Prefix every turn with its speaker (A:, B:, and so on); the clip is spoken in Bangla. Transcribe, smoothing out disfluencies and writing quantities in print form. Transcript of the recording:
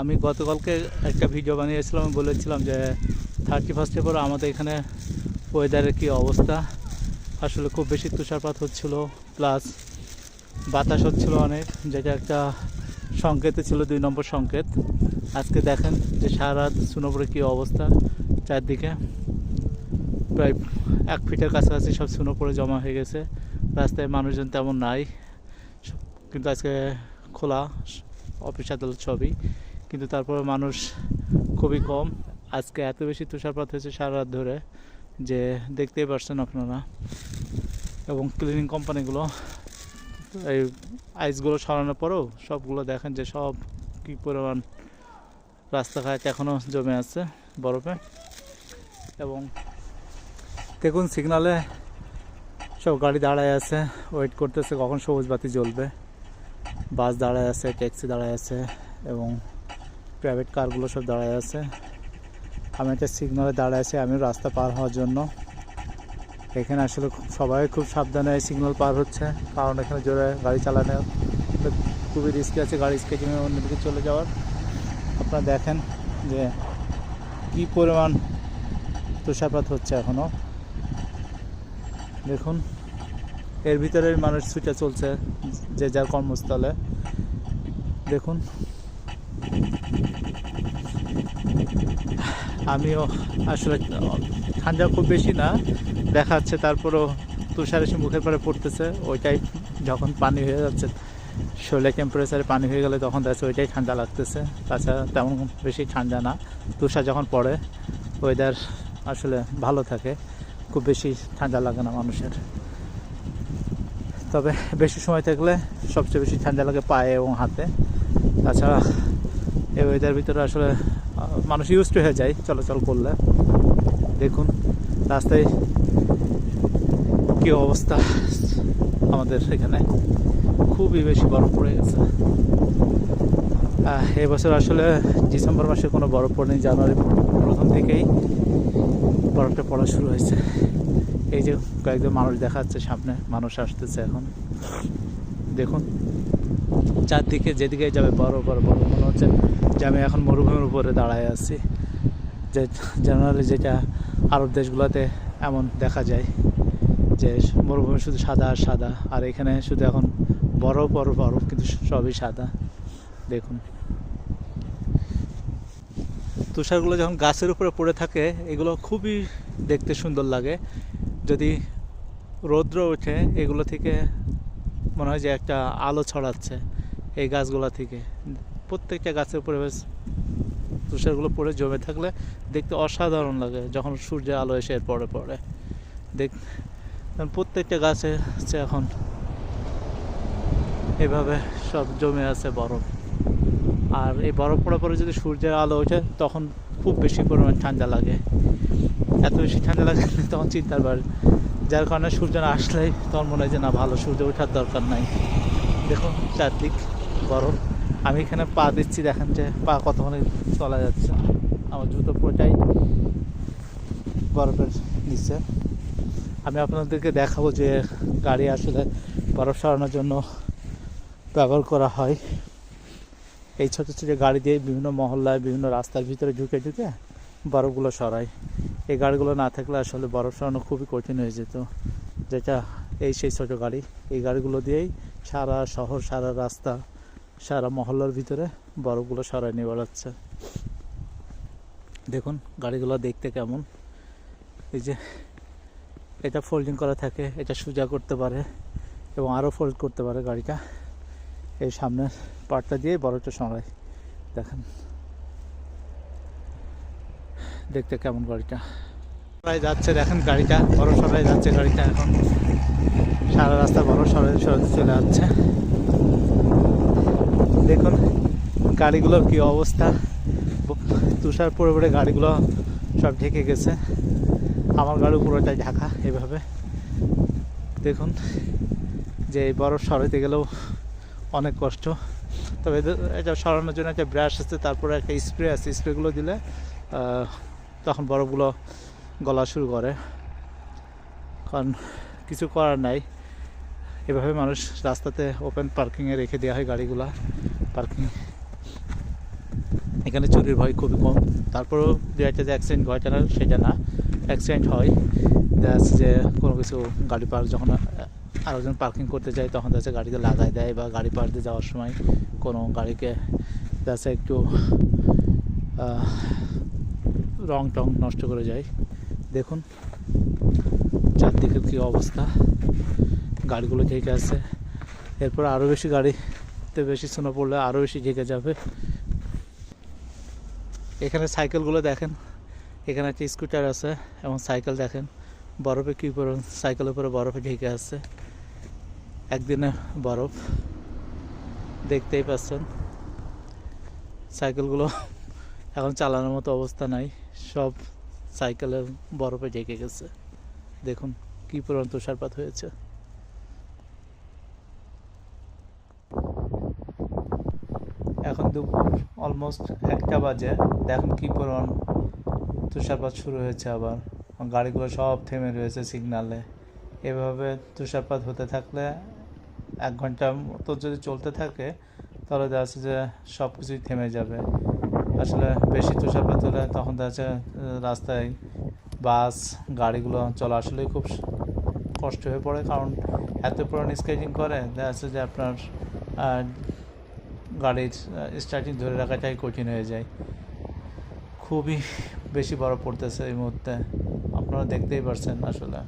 A: আমি গতকালকে একটা ভিডিও বানিয়েছিলাম, আমি বলেছিলাম যে 31 পর আমাদের এখানে ওয়েদারের কী অবস্থা। আসলে খুব বেশি তুষারপাত হচ্ছিল, প্লাস বাতাস হচ্ছিল অনেক, যেটা একটা সংকেত ছিল, 2 নম্বর সংকেত। আজকে দেখেন যে সারা রাত সুনোপুরে কী অবস্থা, চারদিকে প্রায় 1 ফিটের কাছাকাছি সব সুনোপুরে জমা হয়ে গেছে। রাস্তায় মানুষজন তেমন নাই, কিন্তু আজকে খোলা অফিস আদালত সবই, কিন্তু তারপরে মানুষ খুবই কম। আজকে এত বেশি তুষারপাত হয়েছে সারা রাত ধরে যে দেখতেই পারছেন আপনারা। এবং ক্লিনিং কোম্পানিগুলো এই আইসগুলো সরানোর পরেও সবগুলো দেখেন যে সব কী পরিমাণ রাস্তাঘাট এখনও জমে আছে বরফে। এবং দেখুন সিগনালে সব গাড়ি দাঁড়ায় আছে, ওয়েট করতেছে কখন সবুজ বাতি জ্বলবে। বাস দাঁড়ায় আছে, ট্যাক্সি দাঁড়ায় আছে এবং প্রাইভেট কারগুলো সব দাঁড়ায় আছে। আমি একটা সিগনালে দাঁড়ায় আছি, আমিও রাস্তা পার হওয়ার জন্য। এখানে আসলে সবাই খুব সাবধানে সিগন্যাল পার হচ্ছে, কারণ এখানে জোরে গাড়ি চালানো খুবই রিস্কি আছে, গাড়ি স্কেচিংয়ে অন্যদিকে চলে যাওয়ার। আপনারা দেখেন যে কী পরিমাণ তুষারপাত হচ্ছে এখনও। দেখুন এর ভিতরে মানুষ ছুটে চলছে যে যার কর্মস্থলে। দেখুন আমিও আসলে ঠান্ডা খুব বেশি না দেখা যাচ্ছে, তারপরও তুষার এসে মুখের পরে পড়তেছে, ওইটাই যখন পানি হয়ে যাচ্ছে শরীরের টেম্পারেচারে পানি হয়ে গেলে তখন দেখছে ওইটাই ঠান্ডা লাগতেছে। তাছাড়া তেমন বেশি ঠান্ডা না। তুষার যখন পড়ে ওয়েদার আসলে ভালো থাকে, খুব বেশি ঠান্ডা লাগে না মানুষের। তবে বেশি সময় থাকলে সবচেয়ে বেশি ঠান্ডা লাগে পায়ে এবং হাতে। তাছাড়া এই ওয়েদার ভিতরে আসলে মানুষ ইউজড হয়ে যায় চলাচল করলে। দেখুন রাস্তায় কী অবস্থা, আমাদের এখানে খুবই বেশি বরফ পড়ে গেছে। এবছর আসলে ডিসেম্বর মাসে কোনো বরফ পড়েনি, জানুয়ারি প্রথম থেকেই বরফটা পড়া শুরু হয়েছে। এই যে কয়েকজন মানুষ দেখা যাচ্ছে, সামনে মানুষ আসতেছে এখন। দেখুন চারদিকে যেদিকে যাবে বরফ বরফ বরফ, মনে হচ্ছে যে আমি এখন মরুভূমির উপরে দাঁড়ায় আছি। যে জেনারেলি যেটা আরব দেশগুলোতে এমন দেখা যায় যে মরুভূমি শুধু সাদা আর সাদা, আর এখানে শুধু এখন বরফ বরফ বরফ, কিন্তু সবই সাদা। দেখুন তুষারগুলো যখন গাছের উপরে পড়ে থাকে এগুলো খুবই দেখতে সুন্দর লাগে। যদি রৌদ্র ওঠে এগুলো থেকে মনে হয় যে একটা আলো ছড়াচ্ছে এই গাছগুলো থেকে। প্রত্যেকটা গাছের উপরে তুষারগুলো পড়ে জমে থাকলে দেখতে অসাধারণ লাগে যখন সূর্যের আলো এসে এর পরে পড়ে। প্রত্যেকটা গাছে হচ্ছে এখন এভাবে সব জমে আছে বরফ। আর এই বরফ পড়ার পরে যদি সূর্যের আলো ওঠে তখন খুব বেশি পরিমাণ ঠান্ডা লাগে। এত বেশি ঠান্ডা লাগে তখন চিন্তার বাইরে, যার কারণে সূর্য না আসলেই তখন মনে হয় যে না ভালো, সূর্য ওঠার দরকার নাই। দেখুন চারদিক বরফ, আমি এখানে পা দিচ্ছি, দেখেন যে পা কতক্ষণে চলা যাচ্ছে। আমার জুতো পুরোটাই বরফের নিচে। আমি আপনাদেরকে দেখাবো যে গাড়ি আসলে বরফ সরানোর জন্য ব্যবহার করা হয়। এই ছোটো ছোটো গাড়ি দিয়ে বিভিন্ন মহল্লায় বিভিন্ন রাস্তার ভিতরে ঢুকে ঢুকে বরফগুলো সরায়। এই গাড়িগুলো না থাকলে আসলে বরফ সরানো খুবই কঠিন হয়ে যেত। যেটা সেই ছোটো গাড়ি, এই গাড়িগুলো দিয়েই সারা শহর, সারা রাস্তা, সারা মহল্লার ভিতরে বরফগুলো সরায় নিয়ে বেড়াচ্ছে। দেখুন গাড়িগুলো দেখতে কেমন। এই যে এটা ফোল্ডিং করা থাকে, এটা সোজা করতে পারে এবং আরও ফোল্ড করতে পারে গাড়িটা। এই সামনের পার্টটা দিয়ে বরফটা সরায়। দেখেন দেখতে কেমন গাড়িটা সরাই যাচ্ছে। দেখেন গাড়িটা বরফ সরাই যাচ্ছে, গাড়িটা এখন সারা রাস্তা বরফ সরাতে সরাতে চলে যাচ্ছে। দেখুন গাড়িগুলোর কী অবস্থা, তুষার পড়ে পড়ে গাড়িগুলো সব ঢেকে গেছে। আমার গাড়ি পুরোটাই ঢাকা এভাবে। দেখুন যে এই বরফ সরাতে গেলেও অনেক কষ্ট। তবে এটা সরানোর জন্য একটা ব্রাশ আছে, তারপরে একটা স্প্রে আছে, স্প্রেগুলো দিলে তখন বরফগুলো গলা শুরু করে। কারণ কিছু করার নাই, এভাবে মানুষ রাস্তাতে ওপেন পার্কিংয়ে রেখে দেওয়া হয় গাড়িগুলা। পার্কিং এখানে চুরির ভয় খুবই কম। তারপরেও দু একটা যে অ্যাক্সিডেন্ট ঘটে না সেটা না, অ্যাক্সিডেন্ট হয়। দেখা যাচ্ছে যে কোনো কিছু গাড়ি পার্ক যখন আরেকজন পার্কিং করতে যায় তখন দেখা যাচ্ছে গাড়িকে লাগাই দেয়, বা গাড়ি পার দিয়ে যাওয়ার সময় কোনো গাড়িকে দেখা যাচ্ছে একটু রং টং নষ্ট করে যায়। দেখুন চারদিকের কী অবস্থা, গাড়িগুলো ঢেকে আছে। এরপর আরও বেশি গাড়িতে বেশি স্নো পড়লে আরও বেশি ঢেকে যাবে। এখানে সাইকেলগুলো দেখেন, এখানে একটা স্কুটার আছে এবং সাইকেল দেখেন বরফে কী করে, সাইকেলের উপরে বরফে ঢেকে আছে, একদিনে বরফ দেখতেই পাচ্ছেন। সাইকেলগুলো এখন চালানোর মতো অবস্থা নাই, সব সাইকেলের বরফে ঢেকে গেছে। দেখুন কী পরিমাণ তুষারপাত হয়েছে। এখন দুপুর অলমোস্ট 1টা বাজে, দেখুন কী পরিমাণ তুষারপাত শুরু হয়েছে। আবার গাড়িগুলো সব থেমে রয়েছে সিগনালে। এভাবে তুষারপাত হতে থাকলে 1 ঘন্টার মতো যদি চলতে থাকে তাহলে দেখা যাচ্ছে যে সব কিছুই থেমে যাবে। আসলে বেশি তুষারপাত হলে তখন দেখা যাচ্ছে রাস্তায় বাস গাড়িগুলো চলা আসলেই খুব কষ্ট হয়ে পড়ে, কারণ এত পরিমাণ স্কেচিং করে দেখা যাচ্ছে যে আপনার গাড়ির স্টার্টিং ধরে রাখাটাই কঠিন হয়ে যায়। খুবই বেশি বরফ পড়তেছে এই মুহূর্তে, আপনারা দেখতেই পারছেন আসলে।